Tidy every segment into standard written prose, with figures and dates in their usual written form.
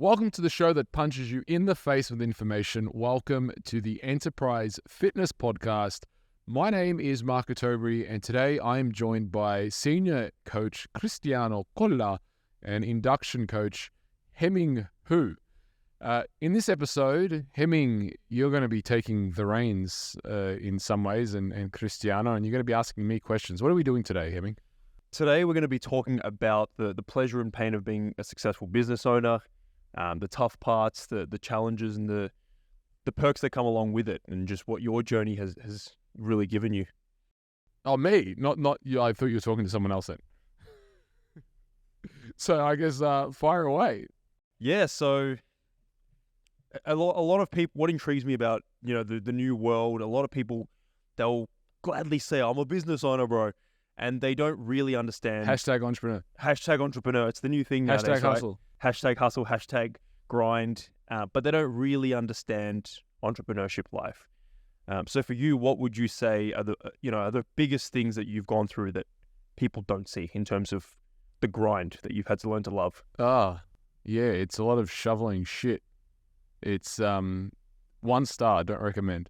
Welcome to the show that punches you in the face with information. Welcome to the Enterprise Fitness Podcast. My name is Mark Ottobre, and today I am joined by Senior Coach Cristiano Colla and Induction Coach Hemming Hu. In this episode, Hemming, you're going to be taking the reins in some ways, and Cristiano, and you're going to be asking me questions. What are we doing today, Hemming? Today, we're going to be talking about the pleasure and pain of being a successful business owner, the tough parts, the challenges, and the perks that come along with it, and just what your journey has really given you. Oh, me? Not you. I thought you were talking to someone else then. So I guess fire away. Yeah, so a lot of people, what intrigues me about, the new world, a lot of people, they'll gladly say, I'm a business owner, bro. And they don't really understand. Hashtag entrepreneur. Hashtag entrepreneur. It's the new thing nowadays. Hashtag hustle. Right? Hashtag hustle. Hashtag grind. But they don't really understand entrepreneurship life. So for you, what would you say are the biggest things that you've gone through that people don't see in terms of the grind that you've had to learn to love? Yeah, it's a lot of shoveling shit. It's 1 star. Don't recommend.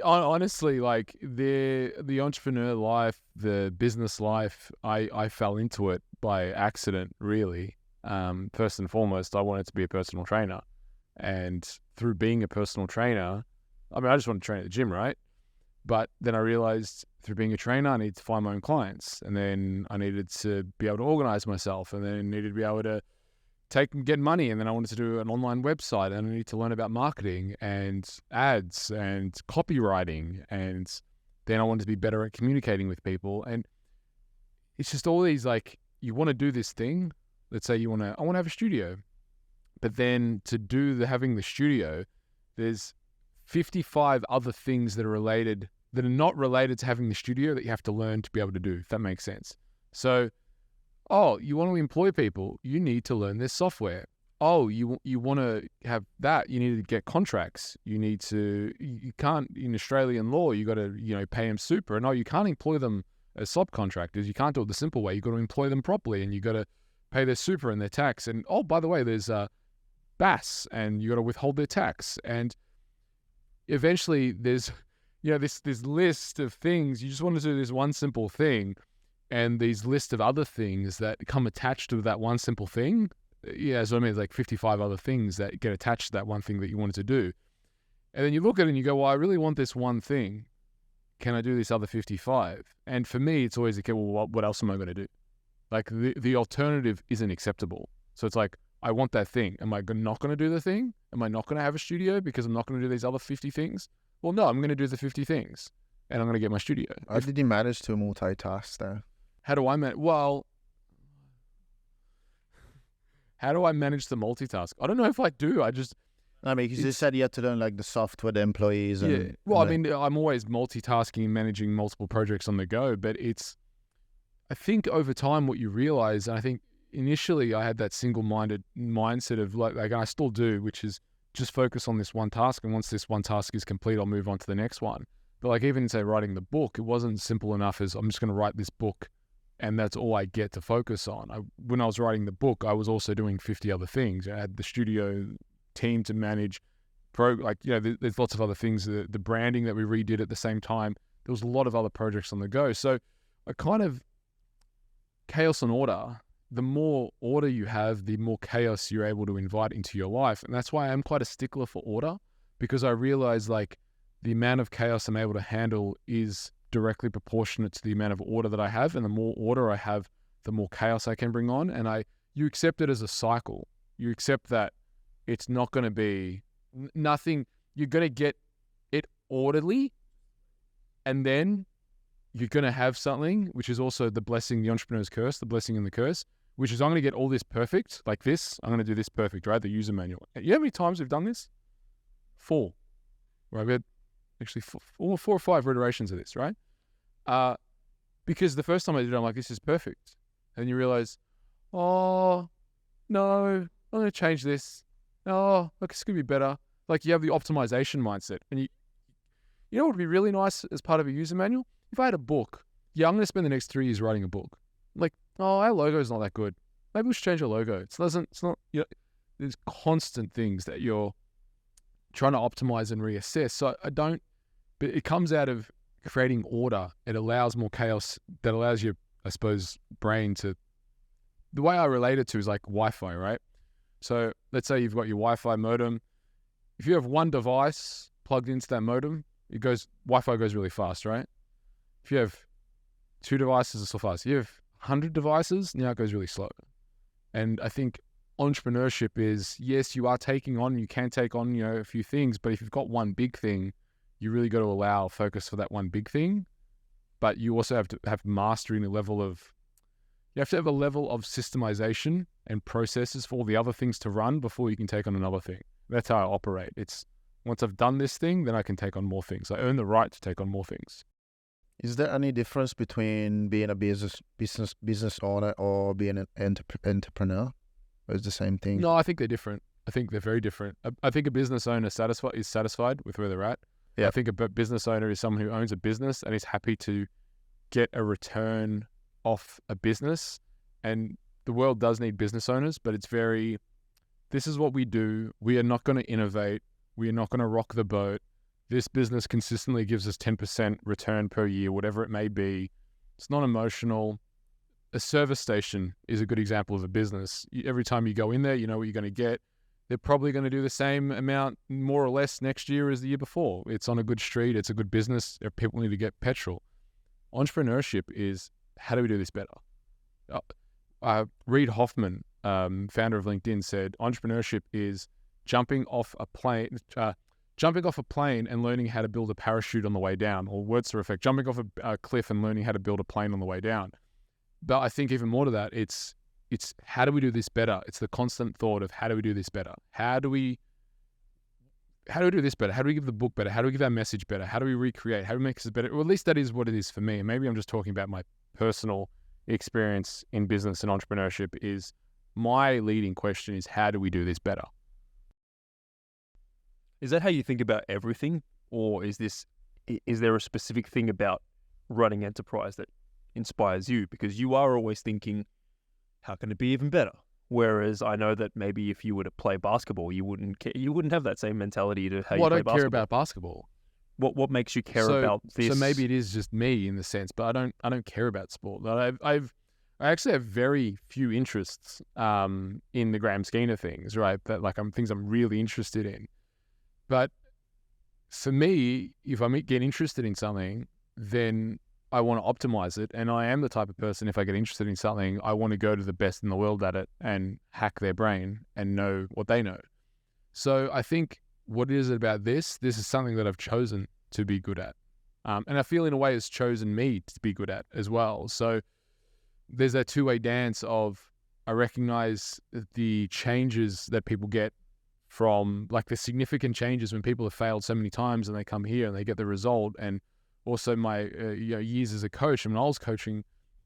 Honestly, like the entrepreneur life, the business life, I fell into it by accident, really. First and foremost, I wanted to be a personal trainer. And through being a personal trainer, I just want to train at the gym, right? But then I realized through being a trainer, I needed to find my own clients. And then I needed to be able to organize myself. And then I needed to be able to get money, and then I wanted to do an online website, and I needed to learn about marketing and ads and copywriting, and then I wanted to be better at communicating with people. And it's just all these, like, you want to do this thing. Let's say I want to have a studio, but then to do having the studio, there's 55 other things that are not related to having the studio that you have to learn to be able to do, if that makes sense. So, you want to employ people, you need to learn this software. You want to have that, you need to get contracts. You can't, in Australian law, you got to, pay them super. And you can't employ them as subcontractors. You can't do it the simple way. You got to employ them properly, and you got to pay their super and their tax. And, by the way, there's BAS, and you got to withhold their tax. And eventually there's, this list of things. You just want to do this one simple thing. And these list of other things that come attached to that one simple thing. Yeah, so I mean, it's like 55 other things that get attached to that one thing that you wanted to do. And then you look at it and you go, well, I really want this one thing. Can I do this other 55? And for me, it's always, okay, well, what else am I going to do? Like the alternative isn't acceptable. So it's like, I want that thing. Am I not going to do the thing? Am I not going to have a studio because I'm not going to do these other 50 things? Well, no, I'm going to do the 50 things and I'm going to get my studio. How did you manage to multitask there? How do I manage? Well, how do I manage the multitask? I don't know if I do. Because you said you had to learn like the software, the employees. And, yeah. Well, I'm always multitasking, managing multiple projects on the go. But I think over time what you realize, and I think initially I had that single-minded mindset of like I still do, which is just focus on this one task. And once this one task is complete, I'll move on to the next one. But like even say writing the book, it wasn't simple enough as I'm just going to write this book and that's all I get to focus on. When I was writing the book, I was also doing 50 other things. I had the studio team to manage, there's lots of other things. The branding that we redid at the same time. There was a lot of other projects on the go. So a kind of chaos and order. The more order you have, the more chaos you're able to invite into your life. And that's why I'm quite a stickler for order, because I realize like the amount of chaos I'm able to handle is directly proportionate to the amount of order that I have, and the more order I have, the more chaos I can bring on. And you accept it as a cycle. You accept that it's not going to be nothing. You're going to get it orderly, and then you're going to have something, which is also the blessing, the entrepreneur's curse, the blessing and the curse, which is I'm going to get all this perfect, like this. I'm going to do this perfect, right? The user manual. You know how many times we've done this? 4. Right? We had actually 4 or 5 iterations of this, right? Because the first time I did it, I'm like, this is perfect. And you realize, oh, no, I'm going to change this. Oh, look, it's going to be better. Like you have the optimization mindset. And you know what would be really nice as part of a user manual? If I had a book, I'm going to spend the next 3 years writing a book. Like, oh, our logo's not that good. maybe we should change our logo. It's not, there's constant things that you're trying to optimize and reassess. So but it comes out of creating order. It allows more chaos that allows your, I suppose, brain to, the way I relate it to is like Wi-Fi, right? So let's say you've got your Wi-Fi modem. If you have one device plugged into that modem, Wi-Fi goes really fast, right? If you have 2 devices, it's so fast. If you have 100 devices, now it goes really slow. And I think entrepreneurship is, yes, you can take on, a few things, but if you've got one big thing, you really got to allow focus for that one big thing. But you also have to have mastery in a level of, you have to have a level of systemization and processes for all the other things to run before you can take on another thing. That's how I operate. It's once I've done this thing, then I can take on more things. I earn the right to take on more things. Is there any difference between being a business owner or being an entrepreneur? Or is the same thing? No, I think they're different. I think they're very different. I think a business owner is satisfied with where they're at. Yeah. I think a business owner is someone who owns a business and is happy to get a return off a business. And the world does need business owners, but this is what we do. We are not going to innovate. We are not going to rock the boat. This business consistently gives us 10% return per year, whatever it may be. It's not emotional. A service station is a good example of a business. Every time you go in there, you know what you're going to get. They're probably going to do the same amount, more or less, next year as the year before. It's on a good street. It's a good business. People need to get petrol. Entrepreneurship is, how do we do this better? Reid Hoffman, founder of LinkedIn, said entrepreneurship is jumping off a plane and learning how to build a parachute on the way down, or words to the effect, jumping off a cliff and learning how to build a plane on the way down. But I think even more to that, it's how do we do this better? It's the constant thought of how do we do this better? How do we do this better? How do we give the book better? How do we give our message better? How do we recreate? How do we make this better? Or at least that is what it is for me. And maybe I'm just talking about my personal experience in business and entrepreneurship. Is my leading question is how do we do this better? Is that how you think about everything? Or is there a specific thing about running enterprise that inspires you? Because you are always thinking, how can it be even better? Whereas I know that maybe if you were to play basketball, you wouldn't have that same mentality to how you play basketball. I don't care about basketball. What makes you care about this? So maybe it is just me in the sense, but I don't care about sport. I actually have very few interests in the grand scheme of things, right? That things I'm really interested in. But for me, if I get interested in something, then I want to optimize it. And I am the type of person, if I get interested in something, I want to go to the best in the world at it and hack their brain and know what they know. So I think what is it about this? This is something that I've chosen to be good at. And I feel in a way it's chosen me to be good at as well. So there's that two-way dance of, I recognize the changes that people get from, like the significant changes when people have failed so many times and they come here and they get the result. And also my years as a coach, and when I was coaching,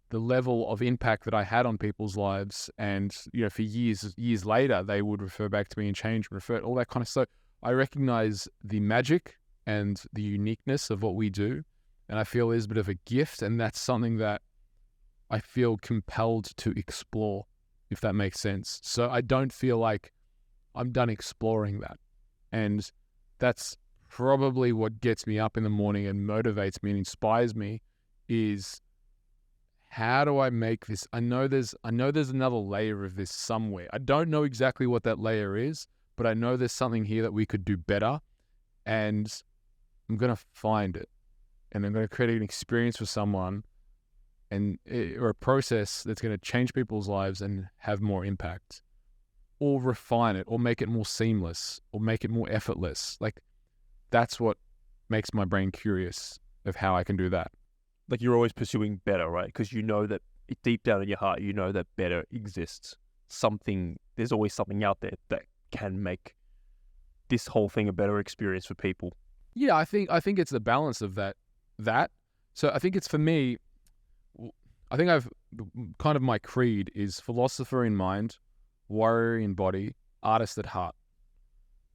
the level of impact that I had on people's lives, and for years later, they would refer back to me and change, refer, all that kind of stuff. I recognize the magic and the uniqueness of what we do, and I feel there's a bit of a gift, and that's something that I feel compelled to explore, if that makes sense. So I don't feel like I'm done exploring that, and that's probably what gets me up in the morning and motivates me and inspires me. Is how do I make this? I know there's another layer of this somewhere. I don't know exactly what that layer is, but I know there's something here that we could do better, and I'm going to find it, and I'm going to create an experience for someone or a process that's going to change people's lives and have more impact, or refine it, or make it more seamless, or make it more effortless. Like, that's what makes my brain curious of how I can do that. Like, you're always pursuing better, right? Because you know that deep down in your heart, you know that better exists. There's always something out there that can make this whole thing a better experience for people. Yeah, I think it's the balance of that. So I think it's, for me, I think I've kind of, my creed is philosopher in mind, warrior in body, artist at heart.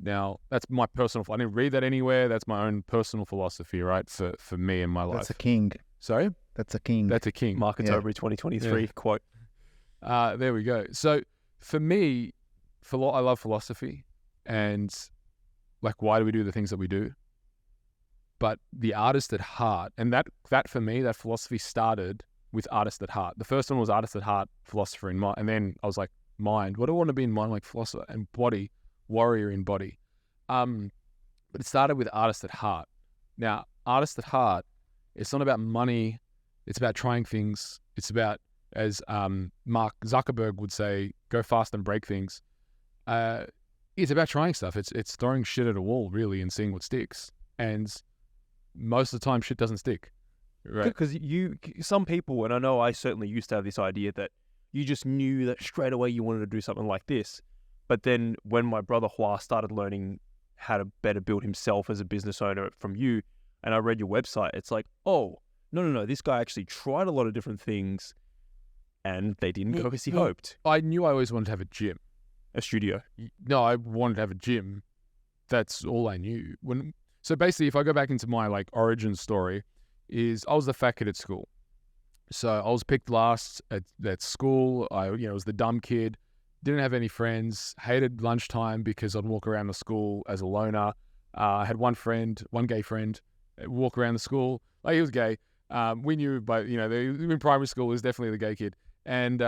Now, that's my personal, I didn't read that anywhere. That's my own personal philosophy, right? For me in my life. That's a king. Sorry? That's a king. That's a king. Mark Ottobre 2023 quote. There we go. So for me, I love philosophy, and like, why do we do the things that we do? But the artist at heart, and that for me, that philosophy started with artist at heart. The first one was artist at heart, philosopher in mind, and then I was like, mind. What do I want to be in mind? Like philosopher, and body, warrior in body. But it started with artist at heart. Now, artist at heart, it's not about money. It's about trying things. It's about, as Mark Zuckerberg would say, go fast and break things. It's about trying stuff. It's throwing shit at a wall, really, and seeing what sticks. And most of the time, shit doesn't stick. Right? Because some people, and I know I certainly used to have this idea that you just knew that straight away you wanted to do something like this. But then when my brother Hua started learning how to better build himself as a business owner from you, and I read your website, it's like, oh, no, this guy actually tried a lot of different things and they didn't go as he hoped. I knew I always wanted to have a gym. A studio. No, I wanted to have a gym. That's all I knew. So basically, if I go back into my like origin story, is I was the fat kid at school. So I was picked last at school. I was the dumb kid. Didn't have any friends. Hated lunchtime because I'd walk around the school as a loner. I had one gay friend, walk around the school. Like, he was gay. We knew, but in primary school, he was definitely the gay kid. And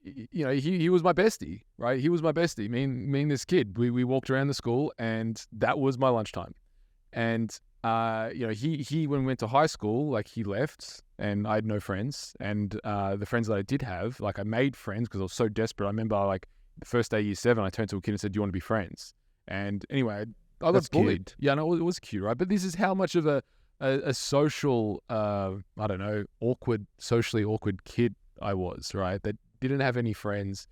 he was my bestie, right? He was my bestie. Me and this kid, we walked around the school, and that was my lunchtime. And he when we went to high school, like, he left, and I had no friends. And the friends that I did have, like, I made friends because I was so desperate. I remember, like, the first day of year 7, I turned to a kid and said, "Do you want to be friends?" And anyway, I got bullied. Cute. Yeah, no, it was cute, right? But this is how much of a social, I don't know, socially awkward kid I was, right? That didn't have any friends,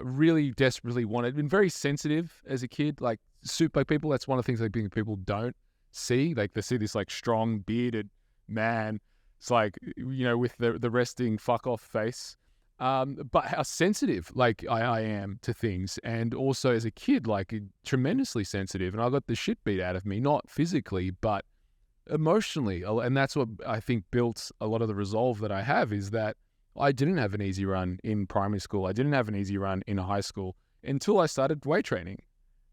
really desperately been very sensitive as a kid, like people. That's one of the things, like, people don't see. Like, they see this like strong bearded man. It's like, with the resting fuck off face. But how sensitive, like, I am to things. And also as a kid, like, tremendously sensitive. And I got the shit beat out of me, not physically, but emotionally. And that's what I think built a lot of the resolve that I have, is that I didn't have an easy run in primary school. I didn't have an easy run in high school until I started weight training,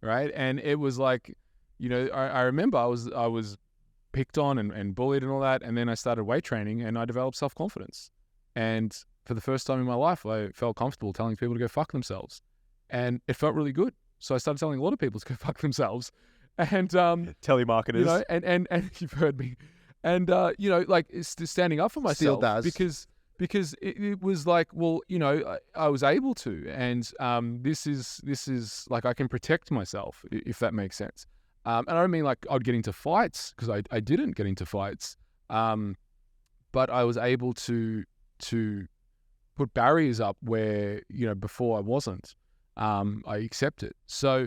right? And it was like, I remember I was picked on and bullied and all that. And then I started weight training and I developed self-confidence. And for the first time in my life, I felt comfortable telling people to go fuck themselves. And it felt really good. So I started telling a lot of people to go fuck themselves. And telemarketers, and you've heard me, and like, it's standing up for myself. Still does. because it was like, well, I was able to, and this is like, I can protect myself, if that makes sense. And I don't mean like I'd get into fights, because I didn't get into fights, but I was able to put barriers up where before I wasn't. I accept it. So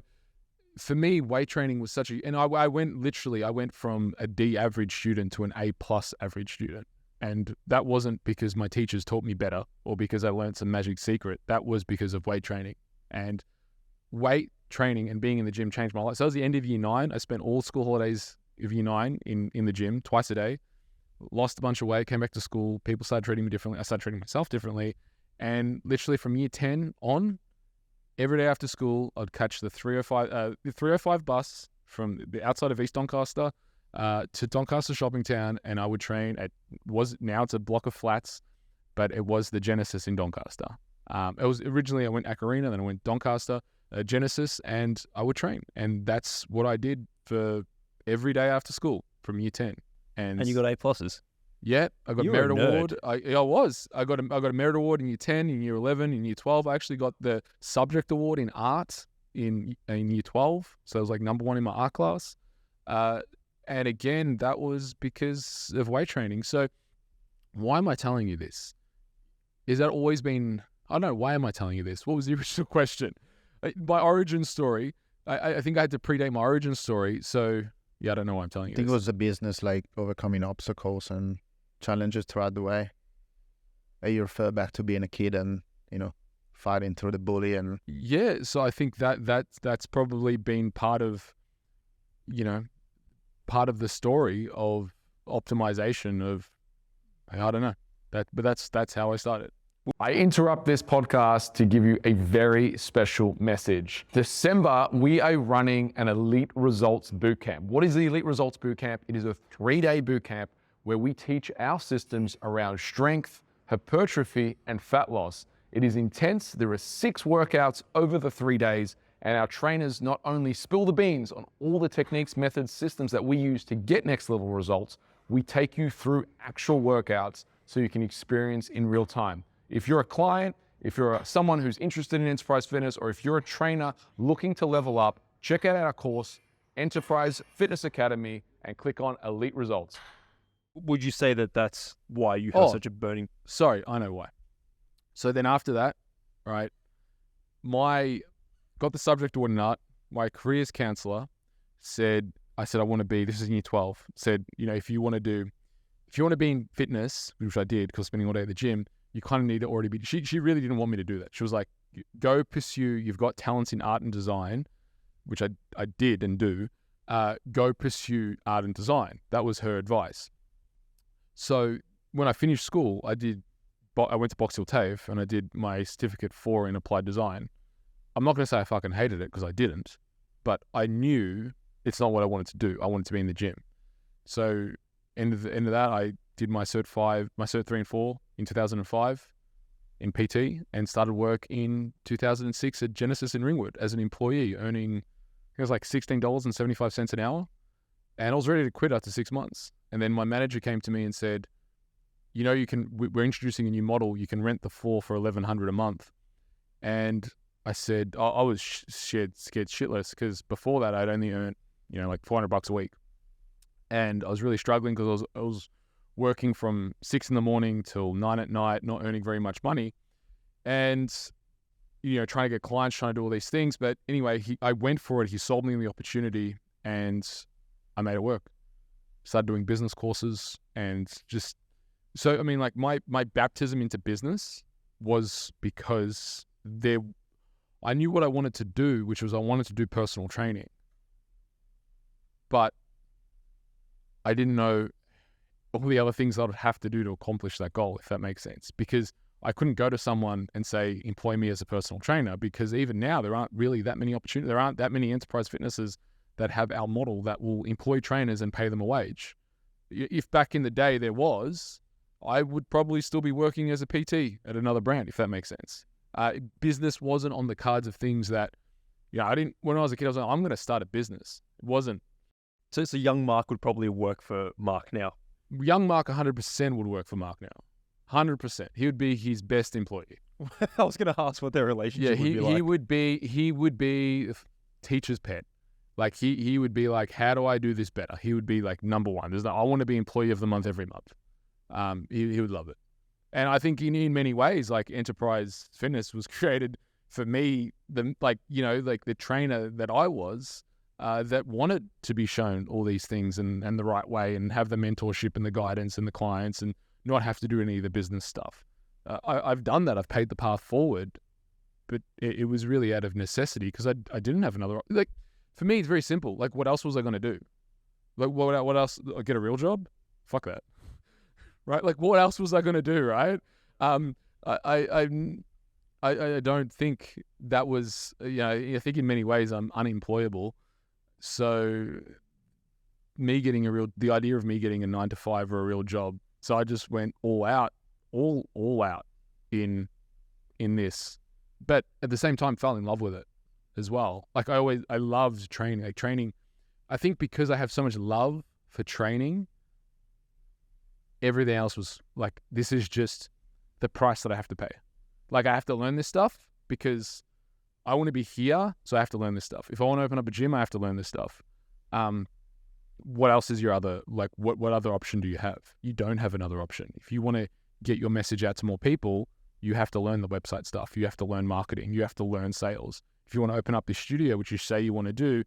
for me, weight training was and I went from a D average student to an A+ average student. And that wasn't because my teachers taught me better or because I learned some magic secret. That was because of weight training. And weight training and being in the gym changed my life. So that was the end of year 9. I spent all school holidays of year 9 in the gym twice a day, lost a bunch of weight, came back to school. People started treating me differently. I started treating myself differently. And literally from year 10 on, every day after school, I'd catch the 305 bus from the outside of East Doncaster to Doncaster Shopping Town, and I would train now it's a block of flats, but it was the Genesis in Doncaster. It was originally, I went Acarina, then I went Doncaster, Genesis, and I would train. And that's what I did for every day after school from year 10. And you got A+. Yeah, I got a merit award. I got a merit award in year 10, in year 11, in year 12. I actually got the subject award in art in year 12. So I was like number 1 in my art class. And again, that was because of weight training. So why am I telling you this? Is that always been, I don't know, why am I telling you this? What was the original question? My origin story, I think I had to predate my origin story. So yeah, I don't know why I'm telling you I think this. it was the business, like overcoming obstacles and challenges throughout the way. You refer back to being a kid and, fighting through the bully and... Yeah, so I think that's probably been part of the story of optimization of, I don't know, but that's how I started. I interrupt this podcast to give you a very special message. December, we are running an Elite Results Bootcamp. What is the Elite Results Bootcamp? It is a 3-day bootcamp where we teach our systems around strength, hypertrophy, and fat loss. It is intense. There are 6 workouts over the 3 days, and our trainers not only spill the beans on all the techniques, methods, systems that we use to get next level results, we take you through actual workouts so you can experience in real time. If you're a client, if you're someone who's interested in enterprise fitness, or if you're a trainer looking to level up, check out our course, Enterprise Fitness Academy, and click on Elite Results. Would you say that that's why you have such a burning? Sorry, I know why. So then after that, right, got the subject order nut. My careers counselor said, I want to be, this is in year 12, said, if you want to be in fitness, which I did because spending all day at the gym, you kind of need to already be, she really didn't want me to do that. She was like, go pursue, you've got talents in art and design, which I did and do, go pursue art and design. That was her advice. So when I finished school, I went to Box Hill TAFE and I did my certificate 4 in applied design. I'm not going to say I fucking hated it because I didn't, but I knew it's not what I wanted to do. I wanted to be in the gym. So end of that, I did my Cert 3 and 4 in 2005 in PT and started work in 2006 at Genesis in Ringwood as an employee, earning, I think it was like $16.75 an hour. And I was ready to quit after 6 months. And then my manager came to me and said, we're introducing a new model. You can rent the floor for $1,100 a month. And I said, I was scared shitless because before that I'd only earned, like $400 a week. And I was really struggling because I was working from 6 a.m. till 9 p.m, not earning very much money, and trying to get clients, trying to do all these things. But anyway, I went for it. He sold me the opportunity, and I made it work. Started doing business courses, and just so my baptism into business was because I knew what I wanted to do, which was I wanted to do personal training, but I didn't know all the other things I would have to do to accomplish that goal, if that makes sense. Because I couldn't go to someone and say, employ me as a personal trainer, because even now there aren't really that many opportunities. There aren't that many enterprise fitnesses that have our model that will employ trainers and pay them a wage. If back in the day there was, I would probably still be working as a PT at another brand, if that makes sense. Business wasn't on the cards of things that, when I was a kid, I was like, I'm going to start a business. It wasn't. So young Mark would probably work for Mark now. Young Mark 100% would work for Mark now. 100%. He would be his best employee. I was going to ask what their relationship would be like. He would be teacher's pet. Like he would be like, how do I do this better? He would be like number one. I want to be employee of the month every month. He would love it. And I think in many ways, like enterprise fitness was created for me, the trainer that I was, that wanted to be shown all these things and the right way and have the mentorship and the guidance and the clients and not have to do any of the business stuff. I've done that. I've paid the path forward, but it was really out of necessity because I didn't have another. Like for me, it's very simple. Like what else was I going to do? Like what else? Get a real job? Fuck that. Right? Like what else was I going to do? Right? I don't think that was. I think in many ways I'm unemployable. So the idea of me getting a 9-to-5 or a real job. So I just went all out in this, but at the same time fell in love with it as well. Like I loved training. Like training, I think because I have so much love for training, everything else was like, this is just the price that I have to pay. Like I have to learn this stuff because I want to be here, so I have to learn this stuff. If I want to open up a gym, I have to learn this stuff. What else is your other, like, what other option do you have? You don't have another option. If you want to get your message out to more people, you have to learn the website stuff. You have to learn marketing. You have to learn sales. If you want to open up this studio, which you say you want to do,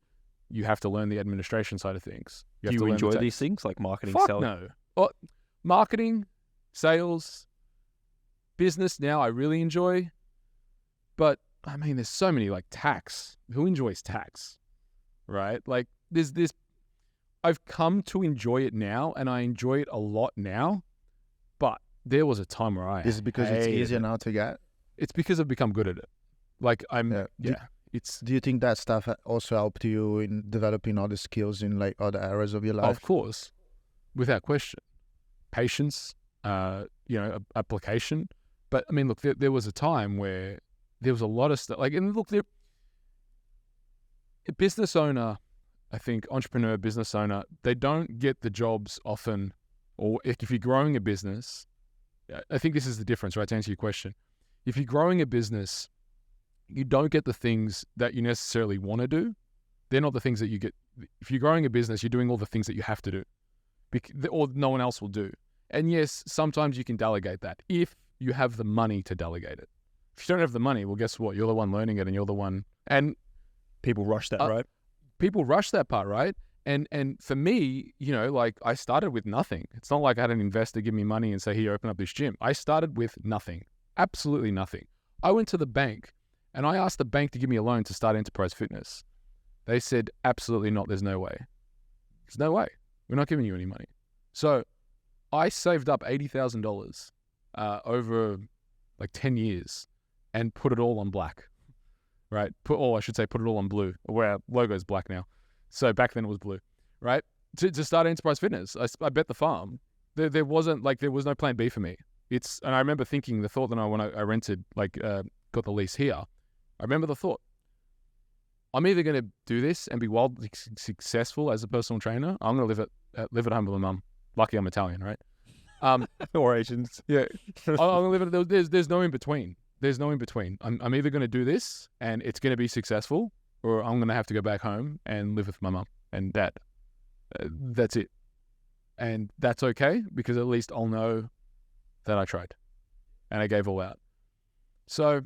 you have to learn the administration side of things. Do you enjoy these things, like marketing, selling? No. Well, marketing, sales, business now I really enjoy, but I mean, there's so many, like tax. Who enjoys tax, right? Like there's this, I've come to enjoy it now and I enjoy it a lot now, but there was a time where I Is it because it's hated easier it. now to get? It's because I've become good at it. Like I'm, Yeah. it's Do you think that stuff also helped you in developing other skills in like other areas of your life? of course, without question, patience, application. But I mean, look, there was a time where there was a lot of stuff. Like, and look, a business owner, I think, entrepreneur, business owner, they don't get the jobs often. Or if you're growing a business, I think this is the difference, right? To answer your question, if you're growing a business, you don't get the things that you necessarily want to do. They're not the things that you get. If you're growing a business, you're doing all the things that you have to do, or no one else will do. And yes, sometimes you can delegate that if you have the money to delegate it. If you don't have the money, well, guess what? You're the one learning it, and you're the one. And People rush that, right? people rush that part, right? And for me, like I started with nothing. It's not like I had an investor give me money and say, here, open up this gym. I started with nothing, absolutely nothing. I went to the bank and I asked the bank to give me a loan to start Enterprise Fitness. They said, absolutely not. There's no way. There's no way. We're not giving you any money. So I saved up $80,000 over like 10 years and put it all on black, right? Put it all on blue. Where our logo is black now. So back then it was blue, right? To start Enterprise Fitness, I bet the farm. There was no plan B for me. And I remember thinking the thought that when I rented, got the lease here, I remember the thought, I'm either going to do this and be wildly successful as a personal trainer. I'm going to live at home with my mum. Lucky I'm Italian, right? Or Asians. Yeah. I'm going to live at, there's no in between. There's no in between. I'm either going to do this and it's going to be successful, or I'm going to have to go back home and live with my mum and dad. That's it. And that's okay, because at least I'll know that I tried and I gave all out. So,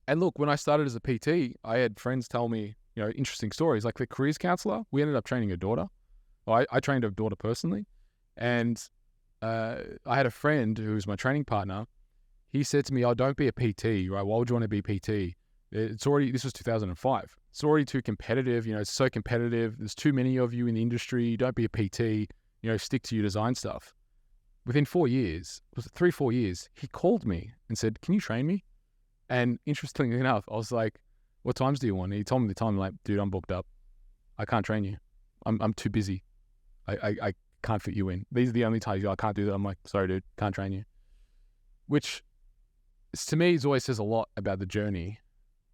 and look, when I started as a PT, I had friends tell me, interesting stories. Like the careers counselor, we ended up training her daughter. Well, I trained her daughter personally. And I had a friend who was my training partner. He said to me, oh, don't be a PT, right? Why would you want to be PT? This was 2005. It's already too competitive. It's so competitive. There's too many of you in the industry. Don't be a PT. Stick to your design stuff. Within 4 years, was it 3-4 years, he called me and said, can you train me? And interestingly enough, I was like, what times do you want? And he told me the time. I'm like, dude, I'm booked up. I can't train you. I'm too busy. I can't fit you in. These are the only times I can't do that. I'm like, sorry, dude, can't train you. Which to me always says a lot about the journey.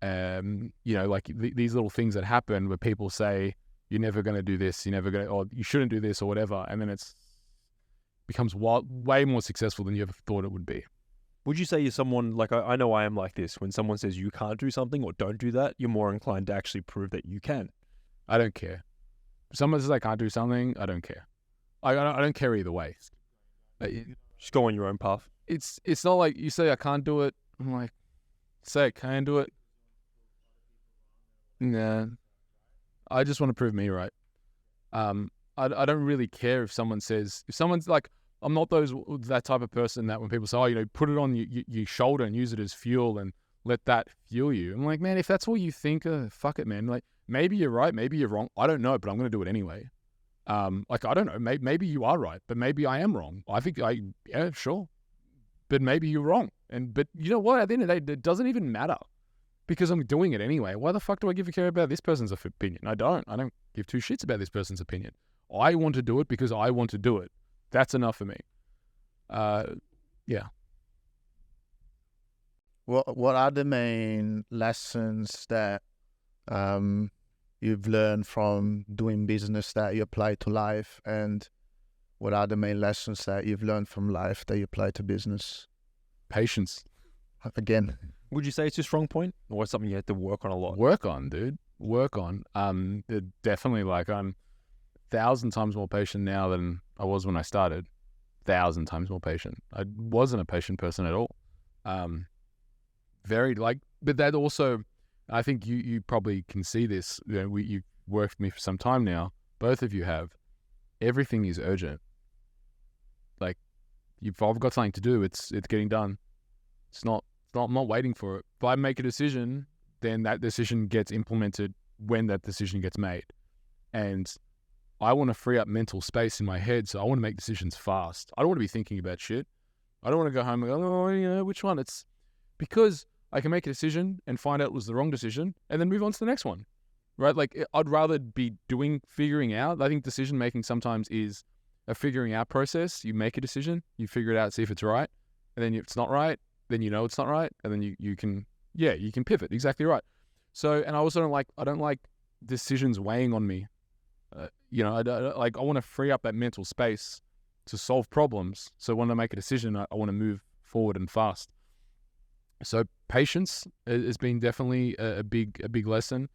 These little things that happen where people say, you're never going to do this, or you shouldn't do this or whatever. And then it's becomes way more successful than you ever thought it would be. Would you say you're someone, like I know I am like this, when someone says you can't do something or don't do that, you're more inclined to actually prove that you can? I don't care. If someone says I can't do something, I don't care. I don't care either way. Just go on your own path. It's not like you say I can't do it. I'm like, say I can do it. Nah. I just want to prove me right. I don't really care if someone's like, I'm not that type of person that when people say, put it on your shoulder and use it as fuel and let that fuel you. I'm like, man, if that's what you think, fuck it, man. Like, maybe you're right, maybe you're wrong. I don't know, but I'm going to do it anyway. I don't know. Maybe you are right, but maybe I am wrong. I think yeah, sure. But maybe you're wrong. But you know what? At the end of the day, it doesn't even matter because I'm doing it anyway. Why the fuck do I give a care about this person's opinion? I don't give two shits about this person's opinion. I want to do it because I want to do it. That's enough for me. Yeah. What are the main lessons that you've learned from doing business that you apply to life, and what are the main lessons that you've learned from life that you apply to business? Patience. Again. Would you say it's your strong point, or something you have to work on a lot? Work on, dude. Work on. Definitely, like, I'm 1,000 times more patient now than I was when I started. 1,000 times more patient. I wasn't a patient person at all. But that also, I think you probably can see this. You've worked with me for some time now. Both of you have. Everything is urgent. Like, if I've got something to do, it's getting done. I'm not waiting for it. If I make a decision, then that decision gets implemented when that decision gets made. And I want to free up mental space in my head, so I want to make decisions fast. I don't want to be thinking about shit. I don't want to go home and go, oh, you know, which one? It's because I can make a decision and find out it was the wrong decision and then move on to the next one, right? Like I'd rather be figuring out. I think decision making sometimes is a figuring out process. You make a decision, you figure it out, see if it's right. And then if it's not right, then you know it's not right. And then you can pivot. Exactly right. So, and I also don't like decisions weighing on me. You know, I want to free up that mental space to solve problems. So when I make a decision, I want to move forward and fast. So patience has been definitely a big lesson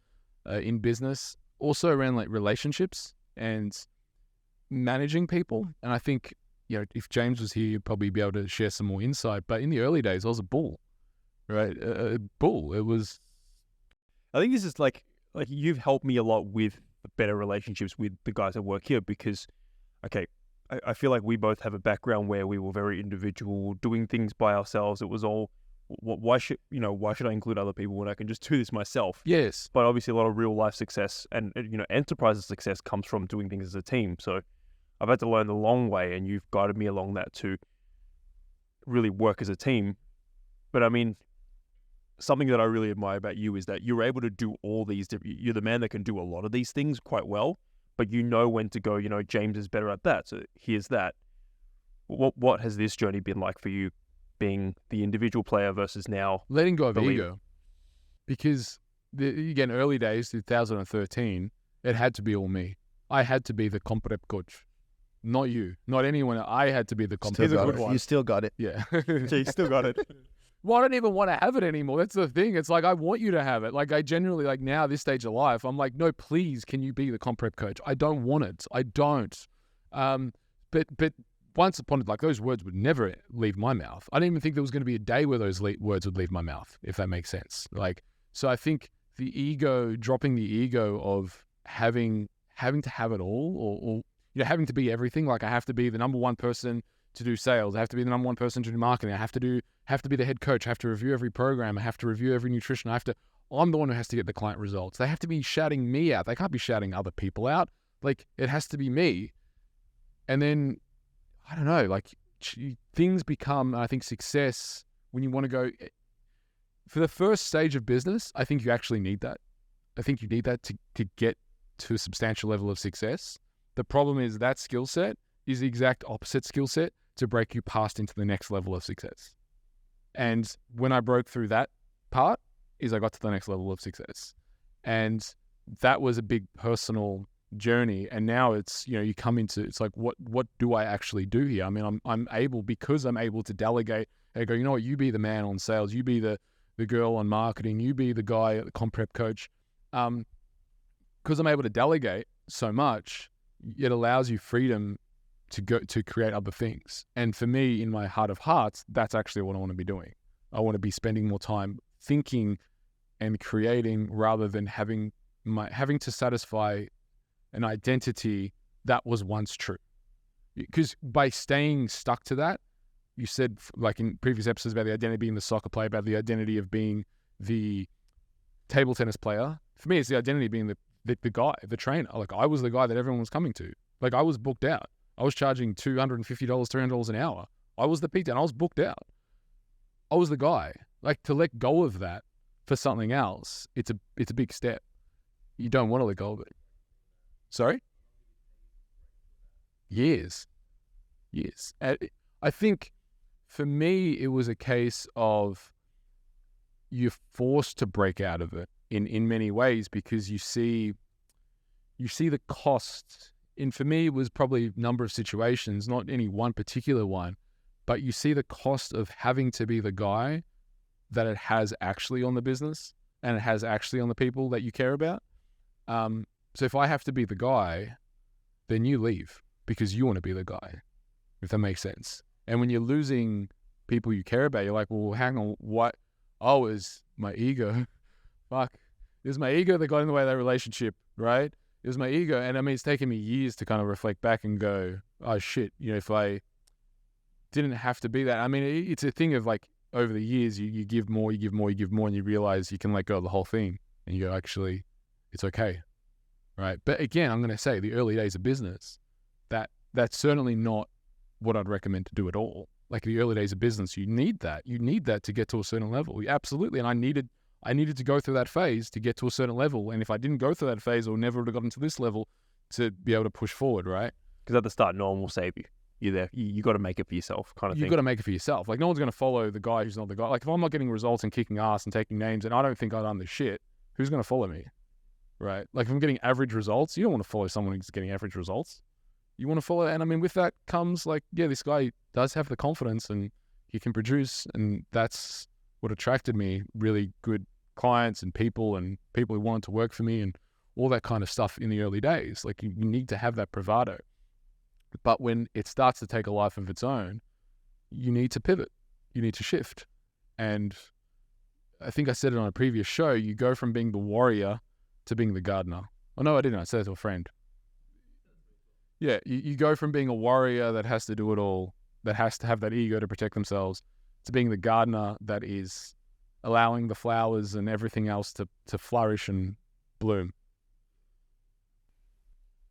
in business. Also around like relationships and managing people. And I think, you know, if James was here, he'd probably be able to share some more insight. But in the early days, I was a bull, right? A bull. It was. I think this is like you've helped me a lot with better relationships with the guys that work here because, okay, I feel like we both have a background where we were very individual, doing things by ourselves. It was all, why should I include other people when I can just do this myself? Yes. But obviously a lot of real life success and, you know, enterprise success comes from doing things as a team. So I've had to learn the long way and you've guided me along that to really work as a team. But I mean, something that I really admire about you is that you're able to do all these different, you're the man that can do a lot of these things quite well, but you know when to go, you know, James is better at that. So here's that. What has this journey been like for you, being the individual player versus now letting go of the leader? ego? Because again, early days, 2013, it had to be all me. I had to be the comp rep coach, not you, not anyone. I had to be the comp rep one. You still got it. Yeah. So you still got it. Well, I don't even want to have it anymore. That's the thing. It's like, I want you to have it. Like, I genuinely, like now, this stage of life, I'm like, no, please, can you be the comp rep coach? I don't want it. I don't. But once upon it, like those words would never leave my mouth. I didn't even think there was going to be a day where those words would leave my mouth, if that makes sense. Like, so I think the ego, dropping the ego of having to have it all, or you know, having to be everything. Like, I have to be the number one person to do sales. I have to be the number one person to do marketing. I have to be the head coach. I have to review every program. I have to review every nutrition. I'm the one who has to get the client results. They have to be shouting me out. They can't be shouting other people out. Like, it has to be me. And then, I don't know, like things become, I think, success when you want to go for the first stage of business. I think you actually need that. I think you need that to get to a substantial level of success. The problem is that skill set is the exact opposite skill set to break you past into the next level of success. And when I broke through that part is I got to the next level of success. And that was a big personal journey. And now it's, you know, you come into, it's like, what do I actually do here? I mean, I'm able to delegate and go, you know what, you be the man on sales, you be the girl on marketing, you be the guy, the comp prep coach. Because I'm able to delegate so much, it allows you freedom to go to create other things. And for me, in my heart of hearts, that's actually what I want to be doing. I want to be spending more time thinking and creating rather than having to satisfy an identity that was once true. Because by staying stuck to that, you said, like in previous episodes about the identity being the soccer player, about the identity of being the table tennis player. For me, it's the identity being the guy, the trainer. Like, I was the guy that everyone was coming to. Like, I was booked out. I was charging $250, $300 an hour. I was the PT and I was booked out. I was the guy. Like, to let go of that for something else, it's a big step. You don't want to let go of it. Sorry? Years. I think for me, it was a case of you're forced to break out of it in many ways because you see the cost. And for me, it was probably a number of situations, not any one particular one, but you see the cost of having to be the guy that it has actually on the business and it has actually on the people that you care about. So if I have to be the guy, then you leave because you want to be the guy, if that makes sense. And when you're losing people you care about, you're like, well, hang on, what? Oh, is my ego. Fuck. It was my ego that got in the way of that relationship, right? It was my ego. And I mean, it's taken me years to kind of reflect back and go, oh shit, you know, if I didn't have to be that. I mean, it's a thing of like, over the years, you give more, and you realize you can let go of the whole thing. And you go, actually, it's okay. Right. But again, I'm going to say the early days of business, that's certainly not what I'd recommend to do at all. like the early days of business, you need that. You need that to get to a certain level. Absolutely. And I needed to go through that phase to get to a certain level. And if I didn't go through that phase, or never would have gotten to this level to be able to push forward, right? Because at the start, no one will save you. You're there. You got to make it for yourself, kind of thing. You got to make it for yourself. Like, no one's going to follow the guy who's not the guy. Like, if I'm not getting results and kicking ass and taking names, and I don't think I've done this shit, who's going to follow me, right? Like, if I'm getting average results, you don't want to follow someone who's getting average results. You want to follow, and I mean, with that comes like, yeah, this guy does have the confidence and he can produce, and that's what attracted me. Really good clients and people who wanted to work for me and all that kind of stuff in the early days. Like, you need to have that bravado. But when it starts to take a life of its own, you need to pivot. You need to shift. And I think I said it on a previous show, you go from being the warrior to being the gardener. Oh, no, I didn't. I said it to a friend. Yeah, you go from being a warrior that has to do it all, that has to have that ego to protect themselves, to being the gardener that is allowing the flowers and everything else to flourish and bloom.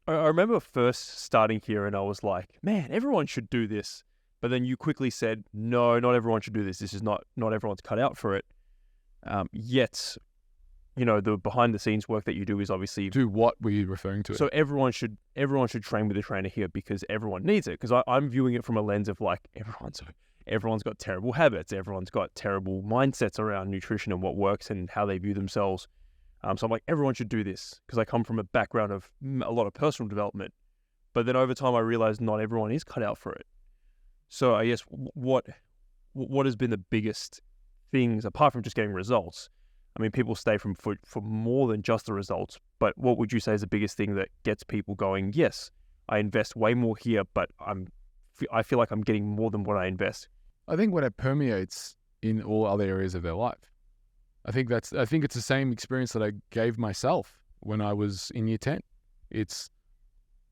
I remember first starting here and I was like, man, everyone should do this. But then you quickly said, no, not everyone should do this. This is not everyone's cut out for it. Yet, the behind the scenes work that you do is obviously... Do what were you referring to? So everyone should train with a trainer here because everyone needs it. Because I'm viewing it from a lens of like, everyone's got terrible habits. Everyone's got terrible mindsets around nutrition and what works and how they view themselves. So I'm like, everyone should do this because I come from a background of a lot of personal development. But then over time, I realized not everyone is cut out for it. So I guess what has been the biggest things, apart from just getting results? I mean, people stay for more than just the results. But what would you say is the biggest thing that gets people going, yes, I invest way more here, but I feel like I'm getting more than what I invest? I think when it permeates in all other areas of their life. I think it's the same experience that I gave myself when I was in year 10. It's,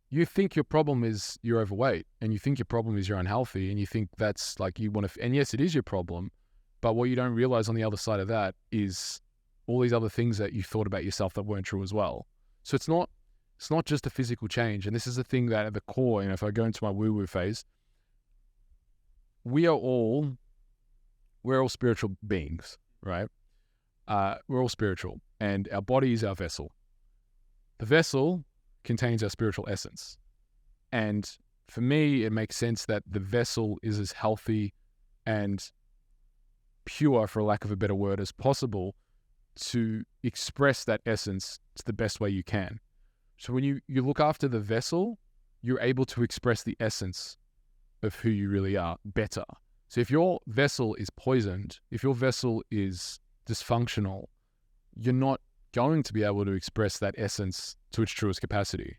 you think your problem is you're overweight, and you think your problem is you're unhealthy, and you think that's like you want to, and yes, it is your problem, but what you don't realize on the other side of that is all these other things that you thought about yourself that weren't true as well. So it's not just a physical change. And this is the thing that at the core, if I go into my woo-woo phase, we're all spiritual beings, right? We're all spiritual, and our body is our vessel. The vessel contains our spiritual essence. And for me, it makes sense that the vessel is as healthy and pure, for lack of a better word, as possible to express that essence to the best way you can. So when you look after the vessel, you're able to express the essence of who you really are better. So if your vessel is poisoned, if your vessel is dysfunctional, you're not going to be able to express that essence to its truest capacity.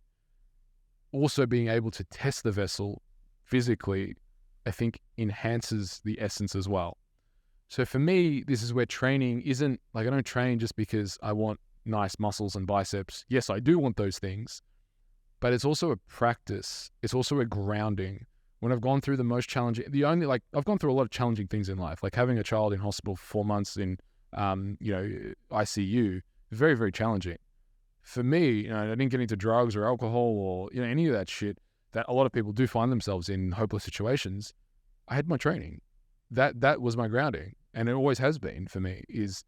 Also, being able to test the vessel physically, I think, enhances the essence as well. So for me, this is where training isn't like, I don't train just because I want nice muscles and biceps. Yes, I do want those things, but it's also a practice. It's also a grounding. When I've gone through the most challenging, I've gone through a lot of challenging things in life, like having a child in hospital for 4 months in ICU, very, very challenging. For me, I didn't get into drugs or alcohol or any of that shit that a lot of people do find themselves in hopeless situations. I had my training. That was my grounding, and it always has been for me. Is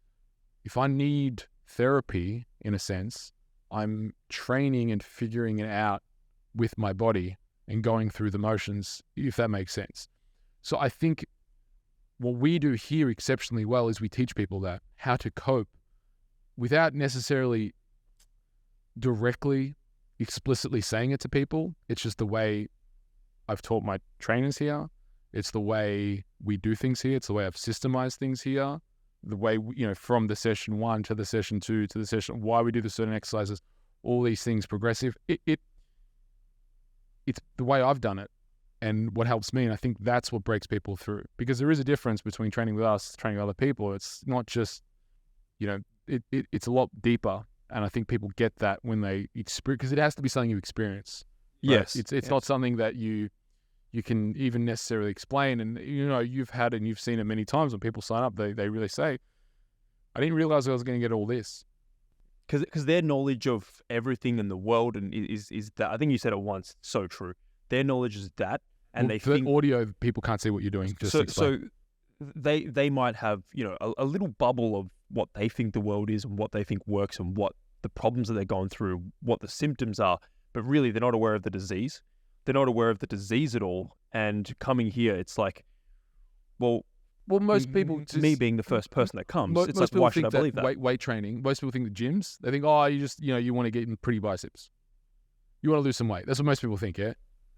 if I need therapy, in a sense, I'm training and figuring it out with my body and going through the motions, if that makes sense. So I think what we do here exceptionally well is we teach people that, how to cope without necessarily directly, explicitly saying it to people. It's just the way I've taught my trainers here. It's the way we do things here. It's the way I've systemized things here. The way, from the session 1 to the session 2 to the session, why we do the certain exercises, all these things progressive. It's the way I've done it and what helps me. And I think that's what breaks people through, because there is a difference between training with us, training with other people. It's not just, it's a lot deeper. And I think people get that when they experience, because it has to be something you experience. Right? Yes. It's not something that you can even necessarily explain. And, you've had and you've seen it many times when people sign up, they really say, I didn't realize I was going to get all this. Because their knowledge of everything in the world and is that, I think you said it once, so true. Their knowledge is that, and Well, they for think audio, people can't see what you're doing. Just explain. so they might have, you know, a little bubble of what they think the world is and what they think works and what the problems that they're going through, what the symptoms are, but really they're not aware of the disease. They're not aware of the disease at all. And coming here, it's like, well, most people, me being the first person that comes, it's like, most people why should think I believe that? weight training. Most people think the gyms. They think, oh, you just, you want to get in pretty biceps. You want to lose some weight. That's what most people think. Yeah.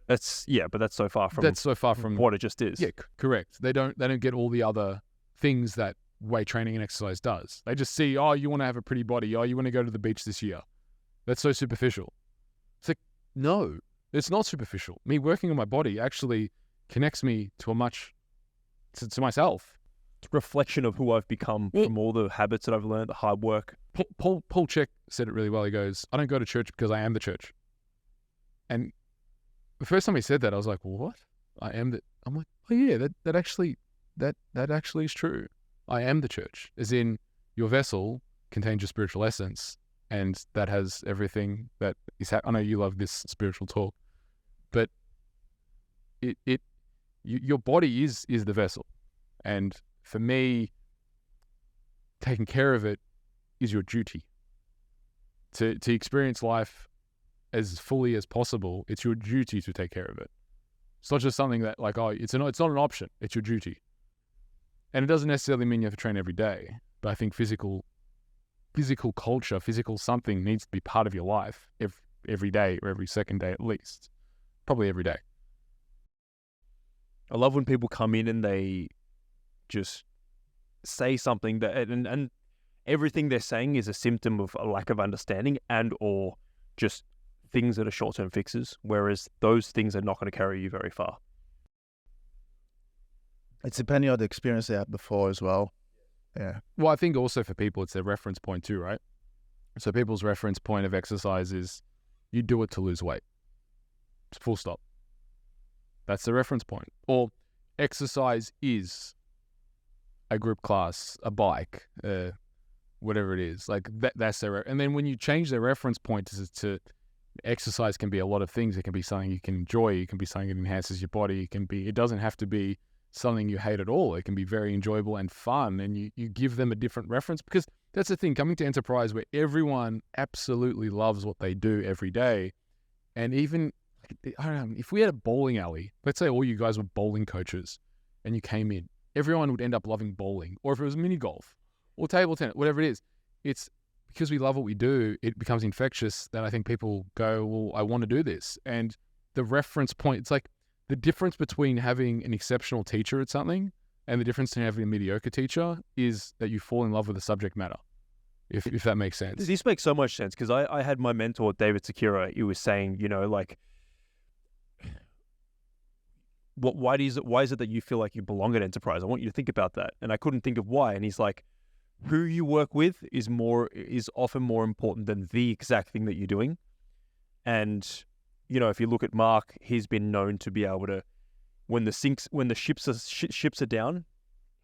But that's so far from what it just is. Yeah, correct. They don't get all the other things that weight training and exercise does. They just see, oh, you want to have a pretty body. Oh, you want to go to the beach this year. That's so superficial. It's like, no, it's not superficial. Me working on my body actually connects me to to myself. It's a reflection of who I've become from all the habits that I've learned, the hard work. Paul Chek said it really well. He goes, I don't go to church because I am the church. And the first time he said that, I was like, what? I am the... I'm like, oh yeah, that actually is true. I am the church, as in your vessel contains your spiritual essence, and that has everything that is. I know you love this spiritual talk, but your body is the vessel, and for me, taking care of it is your duty. To experience life as fully as possible, it's your duty to take care of it. It's not just something that like, oh, it's not an option. It's your duty. And it doesn't necessarily mean you have to train every day, but I think physical culture, physical something needs to be part of your life every day or every second day at least. Probably every day. I love when people come in and they just say something that, and everything they're saying is a symptom of a lack of understanding and or just things that are short-term fixes, whereas those things are not going to carry you very far. It's depending on the experience they had before as well. Yeah. Well, I think also for people, it's their reference point too, right? So people's reference point of exercise is you do it to lose weight. Full stop. That's the reference point. Or exercise is a group class, a bike, whatever it is. Like that's their... And then when you change their reference point to exercise can be a lot of things. It can be something you can enjoy. It can be something that enhances your body. It doesn't have to be something you hate at all. It can be very enjoyable and fun, and you give them a different reference, because that's the thing, coming to enterprise where everyone absolutely loves what they do every day. And even, I don't know, if we had a bowling alley, let's say all you guys were bowling coaches and you came in, everyone would end up loving bowling. Or if it was mini golf or table tennis, whatever it is, it's because we love what we do, it becomes infectious that I think people go, well, I want to do this. And the reference point, it's like, the difference between having an exceptional teacher at something and the difference between having a mediocre teacher is that you fall in love with the subject matter, if that makes sense. This makes so much sense, because I had my mentor, David Sakura, he was saying, like, why is it that you feel like you belong at enterprise? I want you to think about that. And I couldn't think of why. And he's like, who you work with is often more important than the exact thing that you're doing. And if you look at Mark, he's been known to be able to, when the ships are down,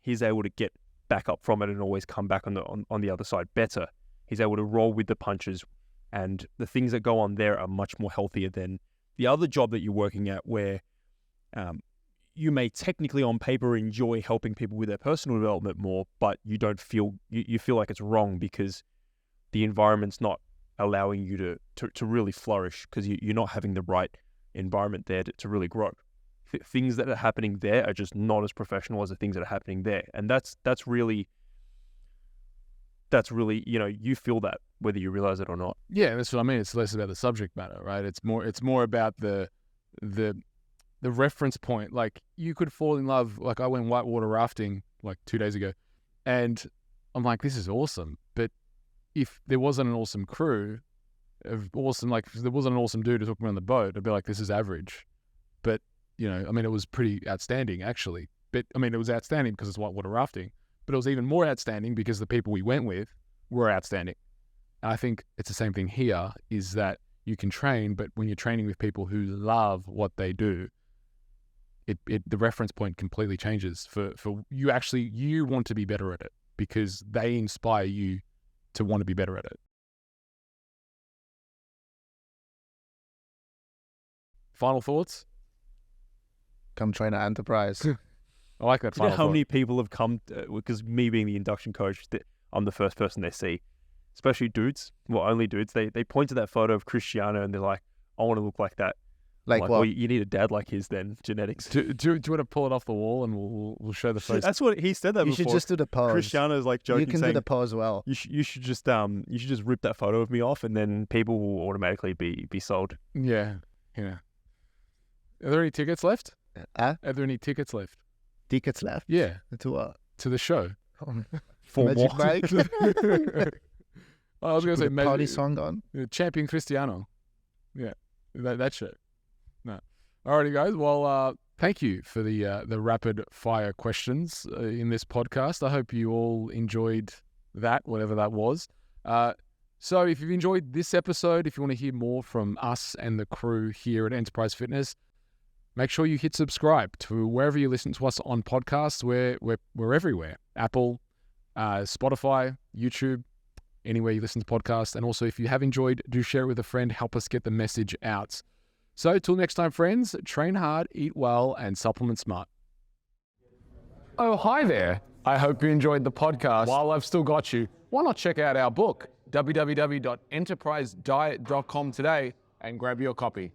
he's able to get back up from it and always come back on the other side better. He's able to roll with the punches, and the things that go on there are much more healthier than the other job that you're working at, where you may technically on paper enjoy helping people with their personal development more, but you don't feel you feel like it's wrong because the environment's not allowing you to really flourish, because you're not having the right environment there to really grow. Things that are happening there are just not as professional as the things that are happening there. And that's really, you feel that whether you realize it or not. Yeah, that's what I mean. It's less about the subject matter, right? It's more about the reference point. Like, you could fall in love, like I went whitewater rafting like 2 days ago, and I'm like, this is awesome. But if there wasn't an awesome crew of awesome, like if there wasn't an awesome dude who took me on the boat, I'd be like, this is average. But, it was pretty outstanding actually. But it was outstanding because it's whitewater rafting, but it was even more outstanding because the people we went with were outstanding. And I think it's the same thing here, is that you can train, but when you're training with people who love what they do, the reference point completely changes for you. Actually, you want to be better at it because they inspire you to want to be better at it. Final thoughts? come train at Enterprise. I like that Do you know final how thought. many people have come, because me being the induction coach, I'm the first person they see, especially dudes, well, only dudes, they point to that photo of Cristiano and they're like, I want to look like that. Like I'm what? Well, you need a dad like his then, genetics. Do you want to pull it off the wall and we'll show the face? That's what he said that You before. should just do the pose. Cristiano's like joking, You can do saying, the pose well. you should just rip that photo of me off, and then people will automatically be sold. Yeah. Are there any tickets left? Ah, Are there any tickets left? tickets left. Yeah, To what? to the show. For Magic what? Mike. I was going to say Put the party song on. Champion Cristiano. Yeah, that shit. No. Alrighty, guys. Well, thank you for the rapid fire questions in this podcast. I hope you all enjoyed that, whatever that was. So if you've enjoyed this episode, if you want to hear more from us and the crew here at Enterprise Fitness, make sure you hit subscribe to wherever you listen to us on podcasts. We're everywhere. Apple, Spotify, YouTube, anywhere you listen to podcasts. And also, if you have enjoyed, do share it with a friend. Help us get the message out. So till next time, friends, train hard, eat well, and supplement smart. Oh, hi there. I hope you enjoyed the podcast. While I've still got you, why not check out our book, www.enterprisediet.com today, and grab your copy.